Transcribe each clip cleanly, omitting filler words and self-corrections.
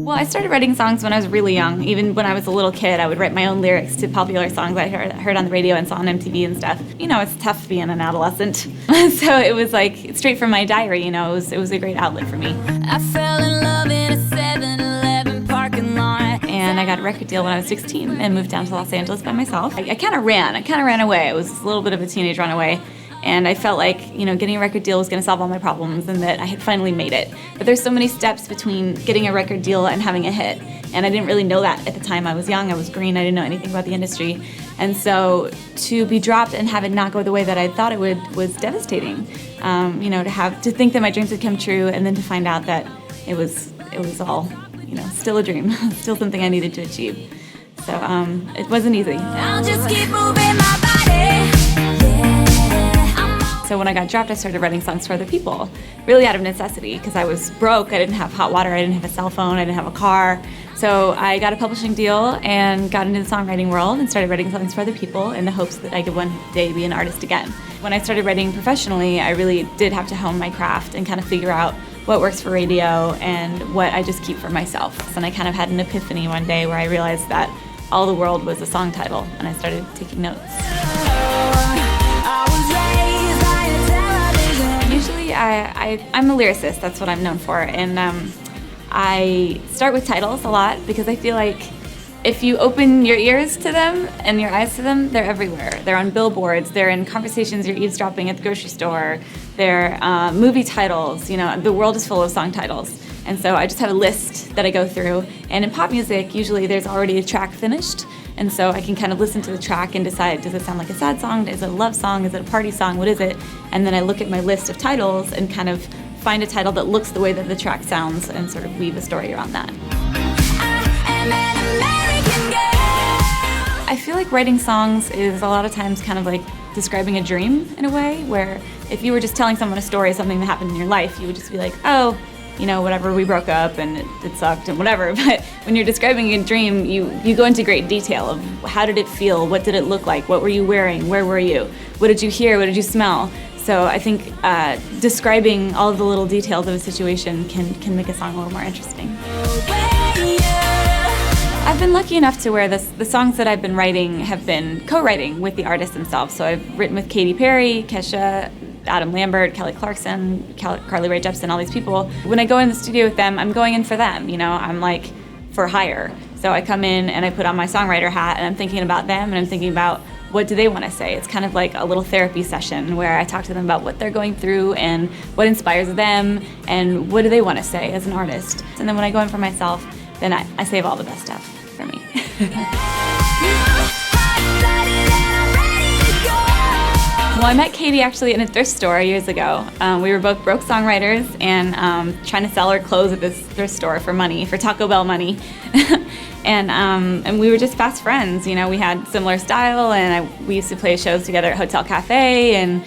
Well, I started writing songs when I was really young. Even when I was a little kid, I would write my own lyrics to popular songs I heard on the radio and saw on MTV and stuff. You know, it's tough being an adolescent. So it was like straight from my diary, you know, it was a great outlet for me. I fell in love in a 7-Eleven parking lot. And I got a record deal when I was 16 and moved down to Los Angeles by myself. I kind of ran away. I was a little bit of a teenage runaway. And I felt like, you know, getting a record deal was going to solve all my problems and that I had finally made it. But there's so many steps between getting a record deal and having a hit. And I didn't really know that at the time. I was young, I was green, I didn't know anything about the industry. And so to be dropped and have it not go the way that I thought it would was devastating. You know, to think that my dreams had come true and then to find out that it was all, you know, still a dream, still something I needed to achieve. So it wasn't easy. I'll just keep moving my body. So when I got dropped, I started writing songs for other people, really out of necessity, because I was broke, I didn't have hot water, I didn't have a cell phone, I didn't have a car. So I got a publishing deal and got into the songwriting world and started writing songs for other people in the hopes that I could one day be an artist again. When I started writing professionally, I really did have to hone my craft and kind of figure out what works for radio and what I just keep for myself. And I kind of had an epiphany one day where I realized that all the world was a song title, and I started taking notes. Usually I'm a lyricist, that's what I'm known for, and I start with titles a lot because I feel like if you open your ears to them and your eyes to them, they're everywhere. They're on billboards, they're in conversations you're eavesdropping at the grocery store, they're movie titles, you know, the world is full of song titles. And so I just have a list that I go through, and in pop music, usually there's already a track finished, and so I can kind of listen to the track and decide, does it sound like a sad song, is it a love song, is it a party song, what is it? And then I look at my list of titles and kind of find a title that looks the way that the track sounds and sort of weave a story around that. I feel like writing songs is a lot of times kind of like describing a dream in a way, where if you were just telling someone a story of something that happened in your life, you would just be like, oh, you know, whatever, we broke up and it sucked and whatever. But when you're describing a dream, you go into great detail of how did it feel, what did it look like, what were you wearing, where were you, what did you hear, what did you smell? So I think describing all of the little details of a situation can make a song a little more interesting. I've been lucky enough to where the songs that I've been writing have been co-writing with the artists themselves. So I've written with Katy Perry, Kesha, Adam Lambert, Kelly Clarkson, Carly Rae Jepsen, all these people. When I go in the studio with them, I'm going in for them, you know, I'm like for hire. So I come in and I put on my songwriter hat and I'm thinking about them and I'm thinking about what do they want to say. It's kind of like a little therapy session where I talk to them about what they're going through and what inspires them and what do they want to say as an artist. And then when I go in for myself, then I save all the best stuff for me. Well, I met Katy actually in a thrift store years ago. We were both broke songwriters and trying to sell our clothes at this thrift store for money, for Taco Bell money. And we were just fast friends. You know, we had similar style, and we used to play shows together at Hotel Cafe, and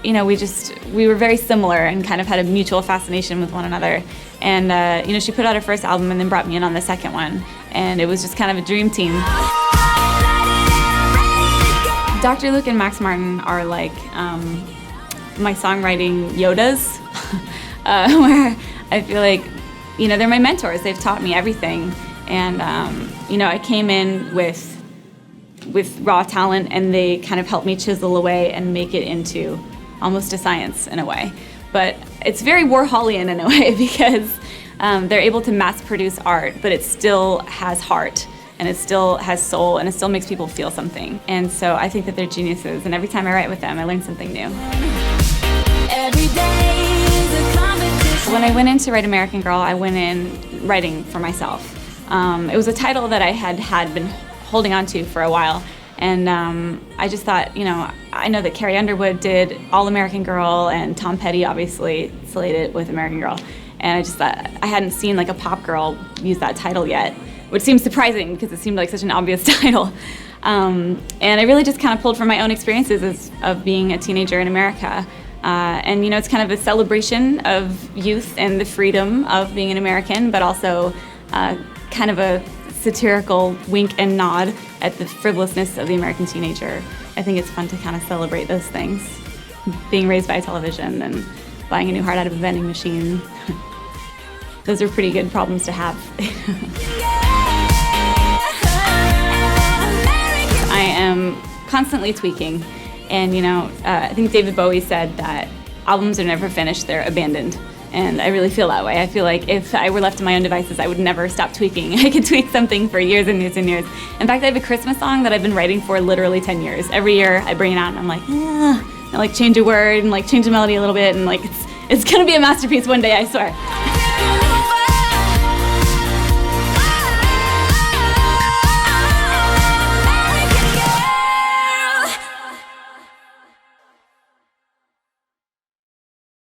you know, we were very similar and kind of had a mutual fascination with one another. And you know, she put out her first album and then brought me in on the second one, and it was just kind of a dream team. Dr. Luke and Max Martin are like my songwriting Yodas, where I feel like, you know, they're my mentors. They've taught me everything, and you know, I came in with raw talent, and they kind of helped me chisel away and make it into almost a science in a way. But it's very Warholian in a way because they're able to mass produce art, but it still has heart. And it still has soul, and it still makes people feel something. And so I think that they're geniuses, and every time I write with them, I learn something new. When I went in to write American Girl, I went in writing for myself. It was a title that I had been holding on to for a while, and I just thought, you know, I know that Carrie Underwood did All American Girl, and Tom Petty obviously slayed it with American Girl. And I just thought, I hadn't seen like a pop girl use that title yet, which seems surprising because it seemed like such an obvious title. And I really just kind of pulled from my own experiences of being a teenager in America. And you know, it's kind of a celebration of youth and the freedom of being an American, but also kind of a satirical wink and nod at the frivolousness of the American teenager. I think it's fun to kind of celebrate those things, being raised by television and buying a new heart out of a vending machine. Those are pretty good problems to have. I am constantly tweaking, and I think David Bowie said that albums are never finished, they're abandoned. And I really feel that way. I feel like if I were left to my own devices, I would never stop tweaking. I could tweak something for years and years and years. In fact, I have a Christmas song that I've been writing for literally 10 years. Every year I bring it out and I'm like, I change a word and change the melody a little bit, and it's gonna be a masterpiece one day, I swear.